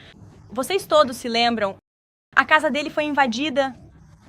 Vocês todos se lembram? A casa dele foi invadida.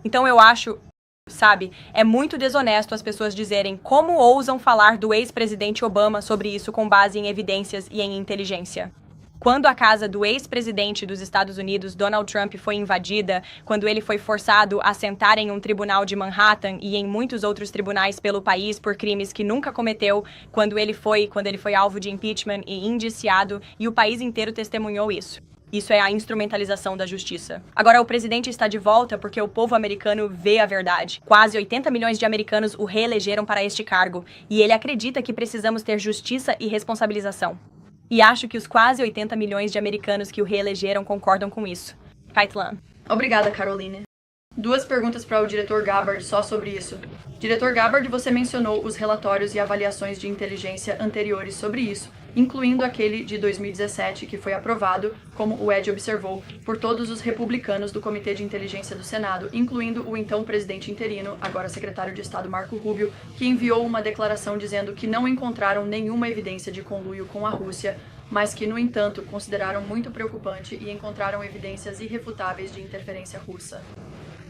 Então eu acho, sabe, é muito desonesto as pessoas dizerem como ousam falar do ex-presidente Obama sobre isso com base em evidências e em inteligência. Quando a casa do ex-presidente dos Estados Unidos, Donald Trump, foi invadida, quando ele foi forçado a sentar em um tribunal de Manhattan e em muitos outros tribunais pelo país por crimes que nunca cometeu, quando ele foi alvo de impeachment e indiciado, e o país inteiro testemunhou isso. Isso é a instrumentalização da justiça. Agora, o presidente está de volta porque o povo americano vê a verdade. Quase 80 milhões de americanos o reelegeram para este cargo, e ele acredita que precisamos ter justiça e responsabilização. E acho que os quase 80 milhões de americanos que o reelegeram concordam com isso. Kaitlyn. Obrigada, Caroline. 2 perguntas para o diretor Gabbard só sobre isso. Diretor Gabbard, você mencionou os relatórios e avaliações de inteligência anteriores sobre isso, incluindo aquele de 2017, que foi aprovado, como o Ed observou, por todos os republicanos do Comitê de Inteligência do Senado, incluindo o então presidente interino, agora secretário de Estado Marco Rubio, que enviou uma declaração dizendo que não encontraram nenhuma evidência de conluio com a Rússia, mas que, no entanto, consideraram muito preocupante e encontraram evidências irrefutáveis de interferência russa.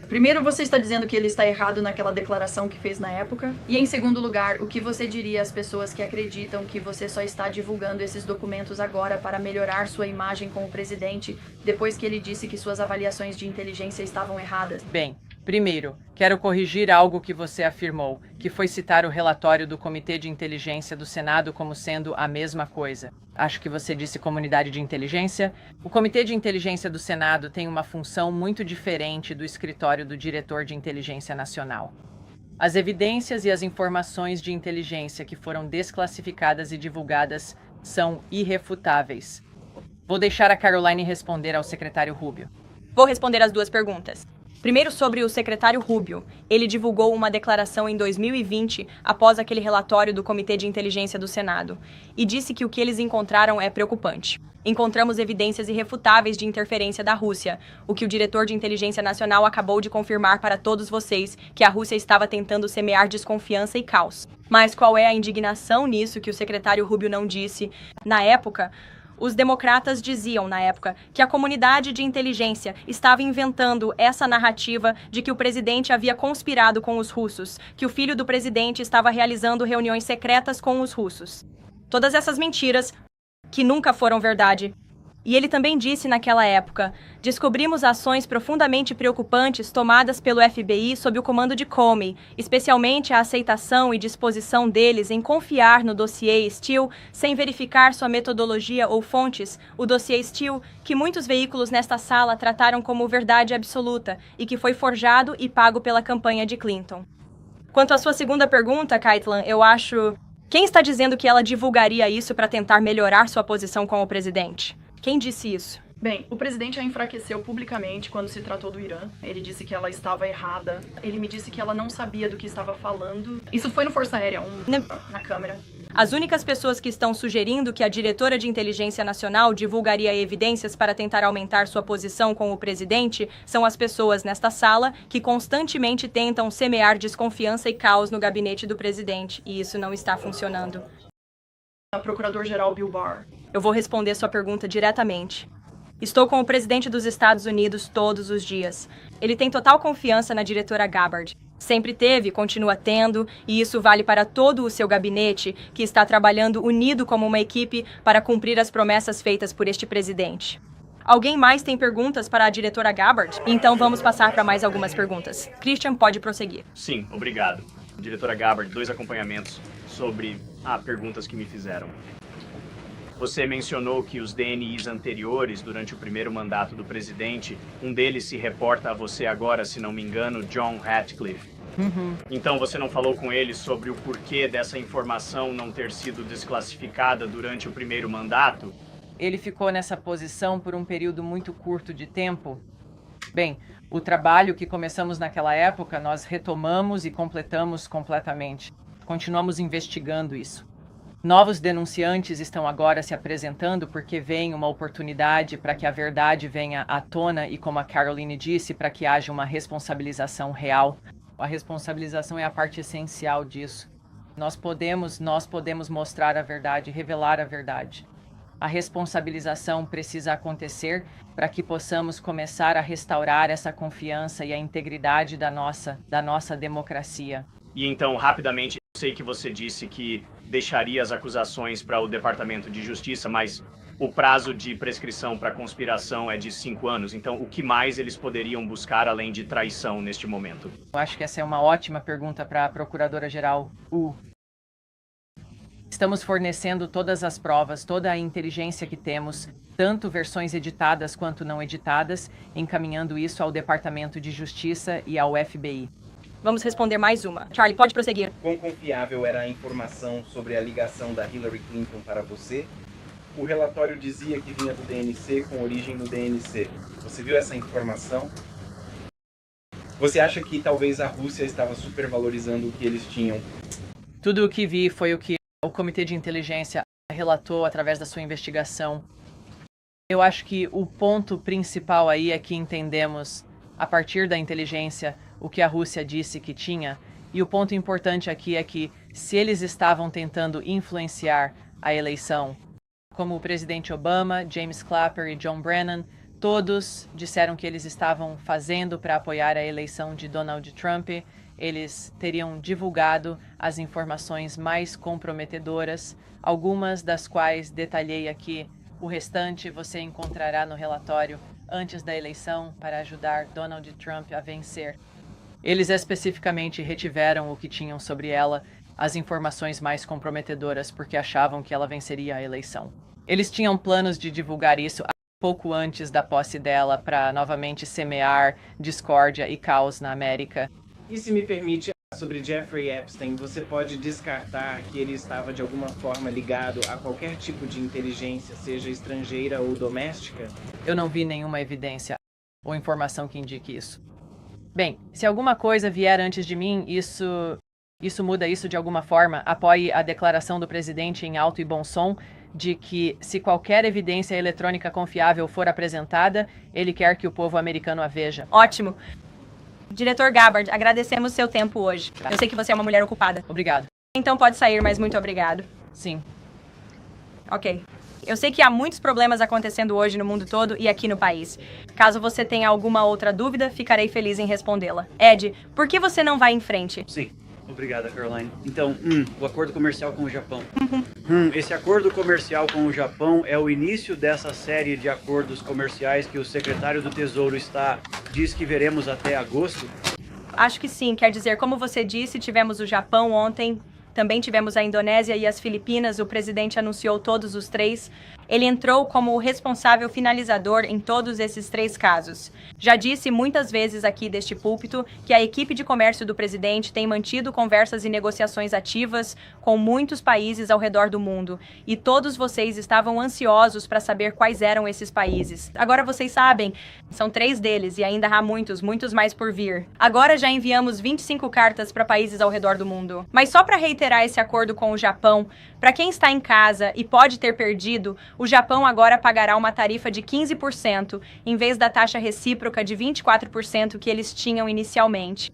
Primeiro, você está dizendo que ele está errado naquela declaração que fez na época? E, em segundo lugar, o que você diria às pessoas que acreditam que você só está divulgando esses documentos agora para melhorar sua imagem como presidente, depois que ele disse que suas avaliações de inteligência estavam erradas? Bem, primeiro, quero corrigir algo que você afirmou, que foi citar o relatório do Comitê de Inteligência do Senado como sendo a mesma coisa. Acho que você disse comunidade de inteligência. O Comitê de Inteligência do Senado tem uma função muito diferente do escritório do Diretor de Inteligência Nacional. As evidências e as informações de inteligência que foram desclassificadas e divulgadas são irrefutáveis. Vou deixar a Caroline responder ao secretário Rubio. Vou responder as 2 perguntas. Primeiro, sobre o secretário Rubio. Ele divulgou uma declaração em 2020, após aquele relatório do Comitê de Inteligência do Senado, e disse que o que eles encontraram é preocupante. Encontramos evidências irrefutáveis de interferência da Rússia, o que o diretor de Inteligência Nacional acabou de confirmar para todos vocês, que a Rússia estava tentando semear desconfiança e caos. Mas qual é a indignação nisso que o secretário Rubio não disse? Na época, os democratas diziam, na época, que a comunidade de inteligência estava inventando essa narrativa de que o presidente havia conspirado com os russos, que o filho do presidente estava realizando reuniões secretas com os russos. Todas essas mentiras que nunca foram verdade. E ele também disse naquela época: descobrimos ações profundamente preocupantes tomadas pelo FBI sob o comando de Comey, especialmente a aceitação e disposição deles em confiar no dossiê Steele sem verificar sua metodologia ou fontes, o dossiê Steele que muitos veículos nesta sala trataram como verdade absoluta e que foi forjado e pago pela campanha de Clinton. Quanto à sua segunda pergunta, Kaitlyn, eu acho... Quem está dizendo que ela divulgaria isso para tentar melhorar sua posição como presidente? Quem disse isso? Bem, o presidente a enfraqueceu publicamente quando se tratou do Irã. Ele disse que ela estava errada. Ele me disse que ela não sabia do que estava falando. Isso foi no Força Aérea 1, na câmera. As únicas pessoas que estão sugerindo que a diretora de Inteligência Nacional divulgaria evidências para tentar aumentar sua posição com o presidente são as pessoas nesta sala que constantemente tentam semear desconfiança e caos no gabinete do presidente. E isso não está funcionando. O procurador-geral Bill Barr. Eu vou responder sua pergunta diretamente. Estou com o presidente dos Estados Unidos todos os dias. Ele tem total confiança na diretora Gabbard. Sempre teve, continua tendo, e isso vale para todo o seu gabinete, que está trabalhando unido como uma equipe para cumprir as promessas feitas por este presidente. Alguém mais tem perguntas para a diretora Gabbard? Então vamos passar para mais algumas perguntas. Christian, pode prosseguir. Sim, obrigado. Diretora Gabbard, 2 acompanhamentos sobre perguntas que me fizeram. Você mencionou que os DNIs anteriores, durante o primeiro mandato do presidente, um deles se reporta a você agora, se não me engano, John Ratcliffe. Então você não falou com ele sobre o porquê dessa informação não ter sido desclassificada durante o primeiro mandato? Ele ficou nessa posição por um período muito curto de tempo. Bem, o trabalho que começamos naquela época, nós retomamos e completamos completamente. Continuamos investigando isso. Novos denunciantes estão agora se apresentando porque vem uma oportunidade para que a verdade venha à tona e, como a Caroline disse, para que haja uma responsabilização real. A responsabilização é a parte essencial disso. Nós podemos mostrar a verdade, revelar a verdade. A responsabilização precisa acontecer para que possamos começar a restaurar essa confiança e a integridade da nossa democracia. E então, rapidamente, eu sei que você disse que deixaria as acusações para o Departamento de Justiça, mas o prazo de prescrição para conspiração é de 5 anos. Então, o que mais eles poderiam buscar além de traição neste momento? Eu acho que essa é uma ótima pergunta para a Procuradora-Geral Wu. Estamos fornecendo todas as provas, toda a inteligência que temos, tanto versões editadas quanto não editadas, encaminhando isso ao Departamento de Justiça e ao FBI. Vamos responder mais uma. Charlie, pode prosseguir. Quão confiável era a informação sobre a ligação da Hillary Clinton para você? O relatório dizia que vinha do DNC com origem no DNC. Você viu essa informação? Você acha que talvez a Rússia estava supervalorizando o que eles tinham? Tudo o que vi foi o que o Comitê de Inteligência relatou através da sua investigação. Eu acho que o ponto principal aí é que entendemos, a partir da inteligência, o que a Rússia disse que tinha, e o ponto importante aqui é que, se eles estavam tentando influenciar a eleição, como o presidente Obama, James Clapper e John Brennan, todos disseram que eles estavam fazendo para apoiar a eleição de Donald Trump, eles teriam divulgado as informações mais comprometedoras, algumas das quais detalhei aqui. O restante você encontrará no relatório antes da eleição para ajudar Donald Trump a vencer. Eles especificamente retiveram o que tinham sobre ela, as informações mais comprometedoras, porque achavam que ela venceria a eleição. Eles tinham planos de divulgar isso pouco antes da posse dela para novamente semear discórdia e caos na América. E se me permite, sobre Jeffrey Epstein, você pode descartar que ele estava de alguma forma ligado a qualquer tipo de inteligência, seja estrangeira ou doméstica? Eu não vi nenhuma evidência ou informação que indique isso. Bem, se alguma coisa vier antes de mim, isso muda isso de alguma forma. Apoie a declaração do presidente em alto e bom som de que, se qualquer evidência eletrônica confiável for apresentada, ele quer que o povo americano a veja. Ótimo. Diretor Gabbard, agradecemos seu tempo hoje. Eu sei que você é uma mulher ocupada. Obrigado. Então pode sair, mas muito obrigado. Sim. Ok. Eu sei que há muitos problemas acontecendo hoje no mundo todo e aqui no país. Caso você tenha alguma outra dúvida, ficarei feliz em respondê-la. Ed, por que você não vai em frente? Sim. Obrigada, Caroline. Então, o acordo comercial com o Japão. Esse acordo comercial com o Japão é o início dessa série de acordos comerciais que o secretário do Tesouro diz que veremos até agosto? Acho que sim. Quer dizer, como você disse, tivemos o Japão ontem, também tivemos a Indonésia e as Filipinas. O presidente anunciou todos os 3. Ele entrou como o responsável finalizador em todos esses 3 casos. Já disse muitas vezes aqui deste púlpito que a equipe de comércio do presidente tem mantido conversas e negociações ativas com muitos países ao redor do mundo, e todos vocês estavam ansiosos para saber quais eram esses países. Agora vocês sabem, são 3 deles e ainda há muitos mais por vir. Agora já enviamos 25 cartas para países ao redor do mundo. Mas só para reiterar esse acordo com o Japão, para quem está em casa e pode ter perdido, o Japão agora pagará uma tarifa de 15%, em vez da taxa recíproca de 24% que eles tinham inicialmente.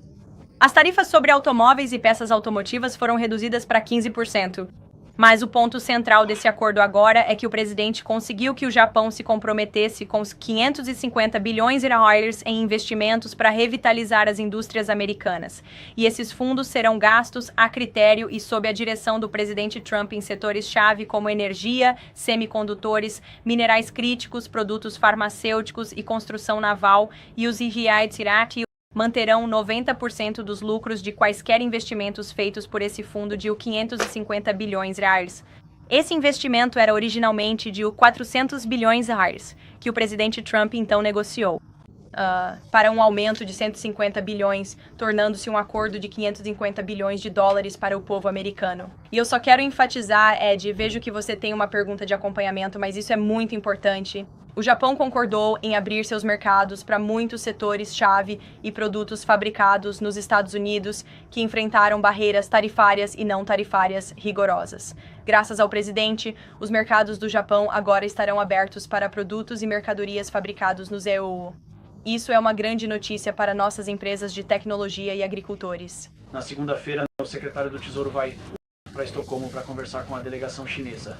As tarifas sobre automóveis e peças automotivas foram reduzidas para 15%. Mas o ponto central desse acordo agora é que o presidente conseguiu que o Japão se comprometesse com os 550 bilhões de dólares em investimentos para revitalizar as indústrias americanas. E esses fundos serão gastos a critério e sob a direção do presidente Trump em setores-chave como energia, semicondutores, minerais críticos, produtos farmacêuticos e construção naval, e os IRAT manterão 90% dos lucros de quaisquer investimentos feitos por esse fundo de 550 bilhões de reais. Esse investimento era originalmente de 400 bilhões de reais, que o presidente Trump então negociou, para um aumento de 150 bilhões, tornando-se um acordo de 550 bilhões de dólares para o povo americano. E eu só quero enfatizar, Ed, vejo que você tem uma pergunta de acompanhamento, mas isso é muito importante. O Japão concordou em abrir seus mercados para muitos setores-chave e produtos fabricados nos Estados Unidos que enfrentaram barreiras tarifárias e não tarifárias rigorosas. Graças ao presidente, os mercados do Japão agora estarão abertos para produtos e mercadorias fabricados nos EU. Isso é uma grande notícia para nossas empresas de tecnologia e agricultores. Na segunda-feira, o secretário do Tesouro vai para Estocolmo para conversar com a delegação chinesa.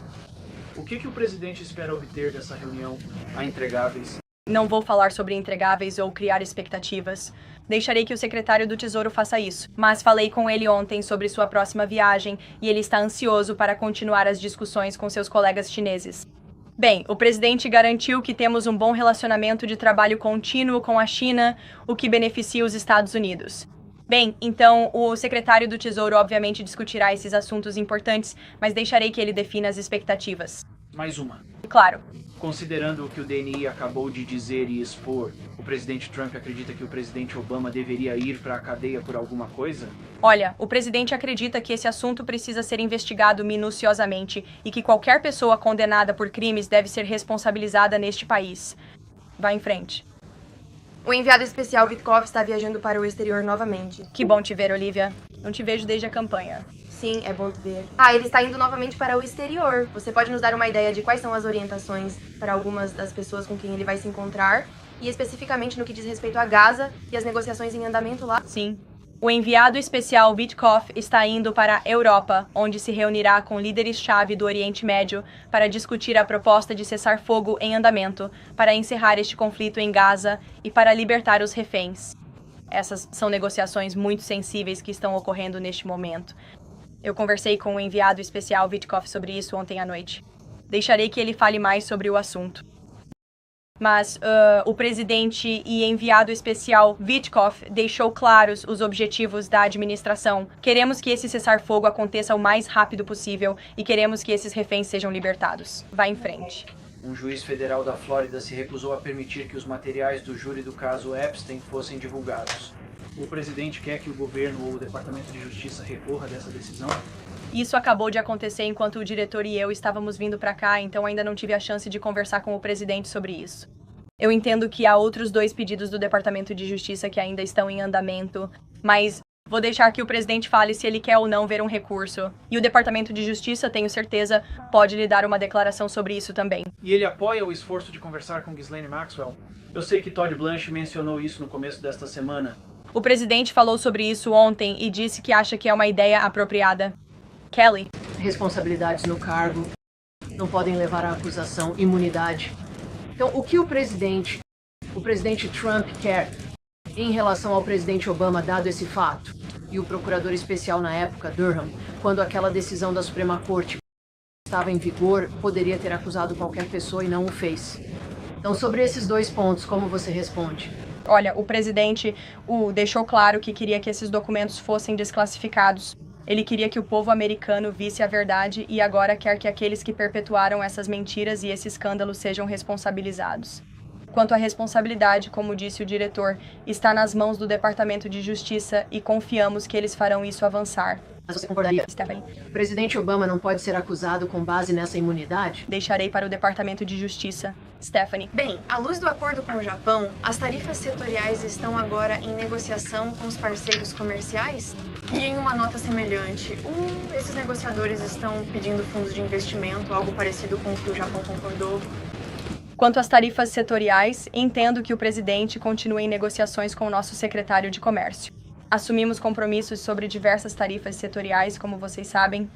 O que o presidente espera obter dessa reunião a entregáveis? Não vou falar sobre entregáveis ou criar expectativas. Deixarei que o secretário do Tesouro faça isso. Mas falei com ele ontem sobre sua próxima viagem e ele está ansioso para continuar as discussões com seus colegas chineses. Bem, o presidente garantiu que temos um bom relacionamento de trabalho contínuo com a China, o que beneficia os Estados Unidos. Bem, então o secretário do Tesouro obviamente discutirá esses assuntos importantes, mas deixarei que ele defina as expectativas. Mais uma. Claro. Considerando o que o DNI acabou de dizer e expor, o presidente Trump acredita que o presidente Obama deveria ir para a cadeia por alguma coisa? Olha, o presidente acredita que esse assunto precisa ser investigado minuciosamente e que qualquer pessoa condenada por crimes deve ser responsabilizada neste país. Vá em frente. O enviado especial Witkoff está viajando para o exterior novamente. Que bom te ver, Olivia. Não te vejo desde a campanha. Sim, é bom te ver. Ele está indo novamente para o exterior. Você pode nos dar uma ideia de quais são as orientações para algumas das pessoas com quem ele vai se encontrar? E especificamente no que diz respeito a Gaza e as negociações em andamento lá? Sim. O enviado especial Witkoff está indo para a Europa, onde se reunirá com líderes-chave do Oriente Médio para discutir a proposta de cessar-fogo em andamento, para encerrar este conflito em Gaza e para libertar os reféns. Essas são negociações muito sensíveis que estão ocorrendo neste momento. Eu conversei com o enviado especial Witkoff sobre isso ontem à noite. Deixarei que ele fale mais sobre o assunto. Mas o presidente e enviado especial Witkoff deixou claros os objetivos da administração. Queremos que esse cessar-fogo aconteça o mais rápido possível e queremos que esses reféns sejam libertados. Vá em frente. Um juiz federal da Flórida se recusou a permitir que os materiais do júri do caso Epstein fossem divulgados. O presidente quer que o governo ou o Departamento de Justiça recorra dessa decisão? Isso acabou de acontecer enquanto o diretor e eu estávamos vindo para cá, então ainda não tive a chance de conversar com o presidente sobre isso. Eu entendo que há outros 2 pedidos do Departamento de Justiça que ainda estão em andamento, mas vou deixar que o presidente fale se ele quer ou não ver um recurso. E o Departamento de Justiça, tenho certeza, pode lhe dar uma declaração sobre isso também. E ele apoia o esforço de conversar com Ghislaine Maxwell? Eu sei que Todd Blanche mencionou isso no começo desta semana. O presidente falou sobre isso ontem e disse que acha que é uma ideia apropriada. Kelly. Responsabilidades no cargo não podem levar à acusação, imunidade. Então, o que o presidente Trump quer em relação ao presidente Obama, dado esse fato? E o procurador especial na época, Durham, quando aquela decisão da Suprema Corte estava em vigor, poderia ter acusado qualquer pessoa e não o fez. Então, sobre esses 2 pontos, como você responde? Olha, o presidente deixou claro que queria que esses documentos fossem desclassificados. Ele queria que o povo americano visse a verdade e agora quer que aqueles que perpetuaram essas mentiras e esse escândalo sejam responsabilizados. Quanto à responsabilidade, como disse o diretor, está nas mãos do Departamento de Justiça e confiamos que eles farão isso avançar. Mas você concordaria? Stephanie. O presidente Obama não pode ser acusado com base nessa imunidade? Deixarei para o Departamento de Justiça. Stephanie. Bem, à luz do acordo com o Japão, as tarifas setoriais estão agora em negociação com os parceiros comerciais? E em uma nota semelhante, esses negociadores estão pedindo fundos de investimento, algo parecido com o que o Japão concordou? Quanto às tarifas setoriais, entendo que o presidente continue em negociações com o nosso secretário de Comércio. Assumimos compromissos sobre diversas tarifas setoriais, como vocês sabem.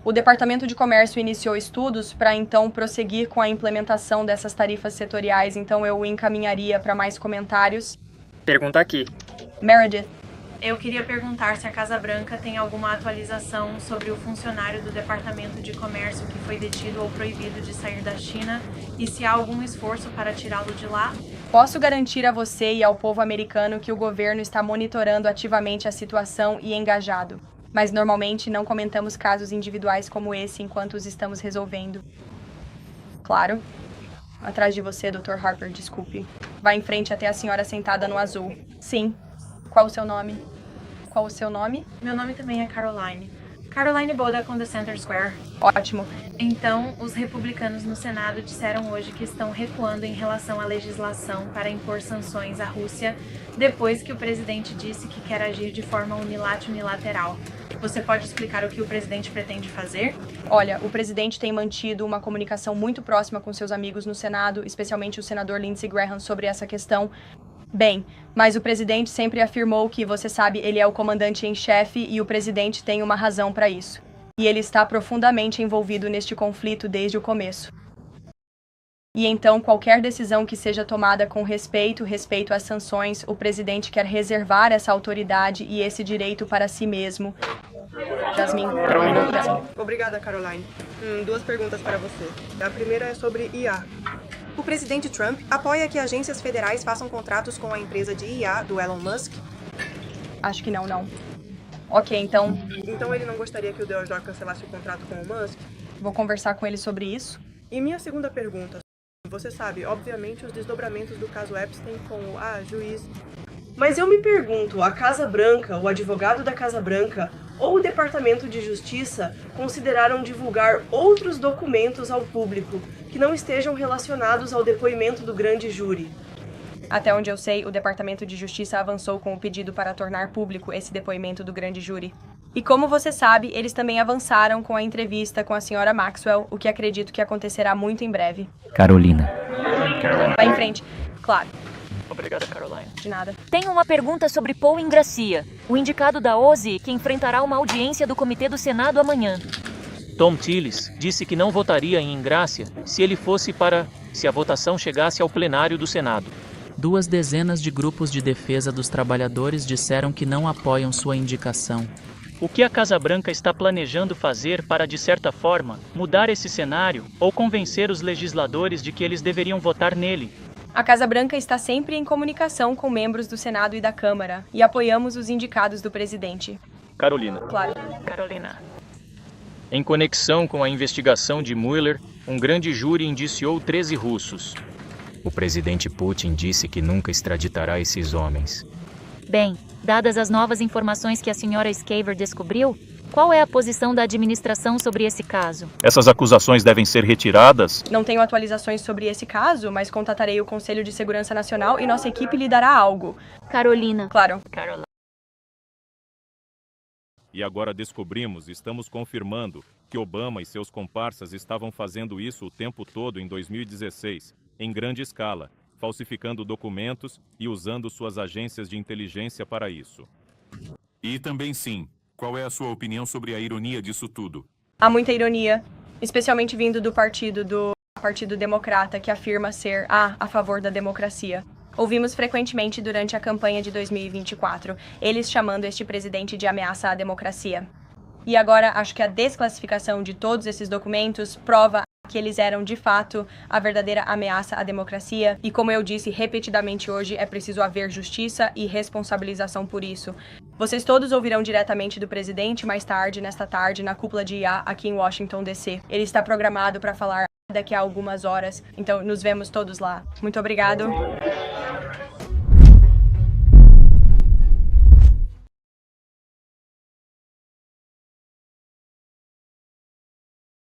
O Departamento de Comércio iniciou estudos para então prosseguir com a implementação dessas tarifas setoriais, então eu o encaminharia para mais comentários. Pergunta aqui. Meredith. Eu queria perguntar se a Casa Branca tem alguma atualização sobre o funcionário do Departamento de Comércio que foi detido ou proibido de sair da China e se há algum esforço para tirá-lo de lá? Posso garantir a você e ao povo americano que o governo está monitorando ativamente a situação e engajado. Mas normalmente não comentamos casos individuais como esse enquanto os estamos resolvendo. Claro. Atrás de você, Dr. Harper, desculpe. Vá em frente até a senhora sentada no azul. Sim. Qual o seu nome? Qual o seu nome? Meu nome também é Caroline. Caroline Boda com The Center Square. Ótimo. Então, os republicanos no Senado disseram hoje que estão recuando em relação à legislação para impor sanções à Rússia, depois que o presidente disse que quer agir de forma unilateral. Você pode explicar o que o presidente pretende fazer? Olha, o presidente tem mantido uma comunicação muito próxima com seus amigos no Senado, especialmente o senador Lindsey Graham, sobre essa questão. Bem, mas o presidente sempre afirmou que, você sabe, ele é o comandante em chefe e o presidente tem uma razão para isso. E ele está profundamente envolvido neste conflito desde o começo. E então, qualquer decisão que seja tomada com respeito às sanções, o presidente quer reservar essa autoridade e esse direito para si mesmo. Jasmine. Obrigada, Caroline. 2 perguntas para você. A primeira é sobre IA. O presidente Trump apoia que agências federais façam contratos com a empresa de IA do Elon Musk? Acho que não. Ok, então... Então ele não gostaria que o DOJ cancelasse o contrato com o Musk? Vou conversar com ele sobre isso. E minha segunda pergunta. Você sabe, obviamente, os desdobramentos do caso Epstein com o juiz... Mas eu me pergunto, a Casa Branca, o advogado da Casa Branca ou o Departamento de Justiça consideraram divulgar outros documentos ao público que não estejam relacionados ao depoimento do grande júri? Até onde eu sei, o Departamento de Justiça avançou com o pedido para tornar público esse depoimento do grande júri. E como você sabe, eles também avançaram com a entrevista com a senhora Maxwell, o que acredito que acontecerá muito em breve. Carolina. Vai em frente. Claro. Obrigada, Caroline. De nada. Tenho uma pergunta sobre Paul Ingrassia, o indicado da OZI que enfrentará uma audiência do Comitê do Senado amanhã. Tom Tillis disse que não votaria em Ingrassia se a votação chegasse ao plenário do Senado. 2 dezenas de grupos de defesa dos trabalhadores disseram que não apoiam sua indicação. O que a Casa Branca está planejando fazer para, de certa forma, mudar esse cenário ou convencer os legisladores de que eles deveriam votar nele? A Casa Branca está sempre em comunicação com membros do Senado e da Câmara, e apoiamos os indicados do presidente. Carolina. Claro. Carolina. Em conexão com a investigação de Mueller, um grande júri indiciou 13 russos. O presidente Putin disse que nunca extraditará esses homens. Bem, dadas as novas informações que a senhora Scaver descobriu, qual é a posição da administração sobre esse caso? Essas acusações devem ser retiradas? Não tenho atualizações sobre esse caso, mas contatarei o Conselho de Segurança Nacional e nossa equipe lhe dará algo. Carolina. Claro. Carolina. E agora estamos confirmando, que Obama e seus comparsas estavam fazendo isso o tempo todo em 2016, em grande escala, falsificando documentos e usando suas agências de inteligência para isso. E também sim, qual é a sua opinião sobre a ironia disso tudo? Há muita ironia, especialmente vindo do Partido Democrata, que afirma ser a favor da democracia. Ouvimos frequentemente durante a campanha de 2024, eles chamando este presidente de ameaça à democracia. E agora, acho que a desclassificação de todos esses documentos prova que eles eram, de fato, a verdadeira ameaça à democracia. E como eu disse repetidamente hoje, é preciso haver justiça e responsabilização por isso. Vocês todos ouvirão diretamente do presidente mais tarde, nesta tarde, na cúpula de IA aqui em Washington, D.C. Ele está programado para falar daqui a algumas horas, então nos vemos todos lá. Muito obrigado.